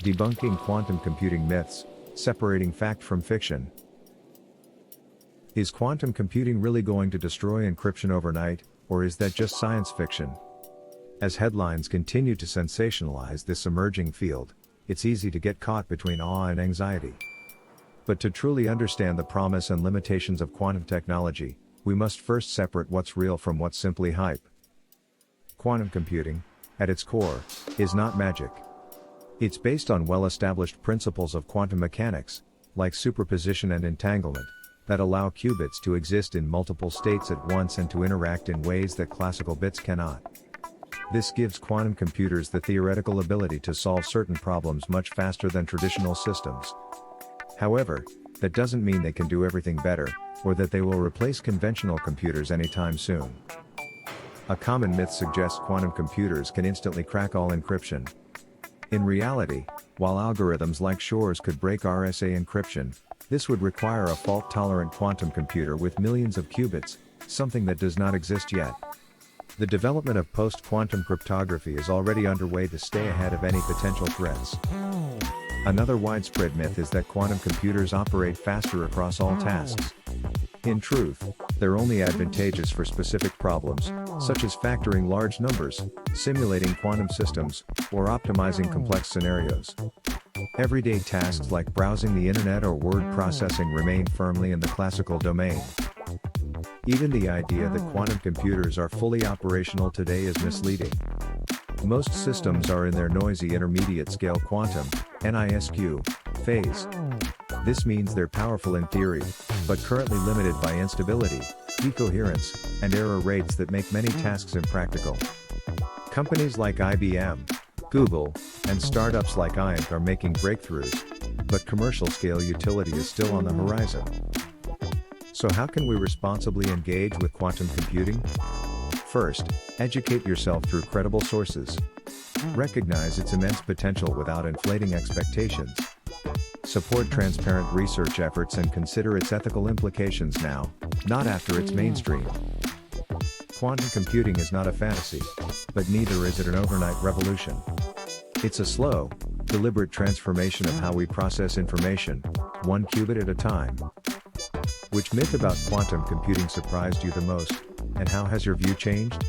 Debunking quantum computing myths, separating fact from fiction. Is quantum computing really going to destroy encryption overnight, or is that just science fiction? As headlines continue to sensationalize this emerging field, it's easy to get caught between awe and anxiety. But to truly understand the promise and limitations of quantum technology, we must first separate what's real from what's simply hype. Quantum computing, at its core, is not magic. It's based on well-established principles of quantum mechanics, like superposition and entanglement, that allow qubits to exist in multiple states at once and to interact in ways that classical bits cannot. This gives quantum computers the theoretical ability to solve certain problems much faster than traditional systems. However, that doesn't mean they can do everything better, or that they will replace conventional computers anytime soon. A common myth suggests quantum computers can instantly crack all encryption. In reality, while algorithms like Shor's could break RSA encryption, this would require a fault-tolerant quantum computer with millions of qubits, something that does not exist yet. The development of post-quantum cryptography is already underway to stay ahead of any potential threats. Another widespread myth is that quantum computers operate faster across all tasks. In truth, they're only advantageous for specific problems, such as factoring large numbers, simulating quantum systems, or optimizing complex scenarios. Everyday tasks like browsing the internet or word processing remain firmly in the classical domain. Even the idea that quantum computers are fully operational today is misleading. Most systems are in their noisy intermediate-scale quantum (NISQ) phase. This means they're powerful in theory, but currently limited by instability, decoherence, and error rates that make many tasks impractical. Companies like IBM, Google, and startups like INT are making breakthroughs, but commercial-scale utility is still on the horizon. So how can we responsibly engage with quantum computing? First, educate yourself through credible sources. Recognize its immense potential without inflating expectations. Support transparent research efforts and consider its ethical implications now, not after it's mainstream. Quantum computing is not a fantasy, but neither is it an overnight revolution. It's a slow, deliberate transformation of how we process information, one qubit at a time. Which myth about quantum computing surprised you the most, and how has your view changed?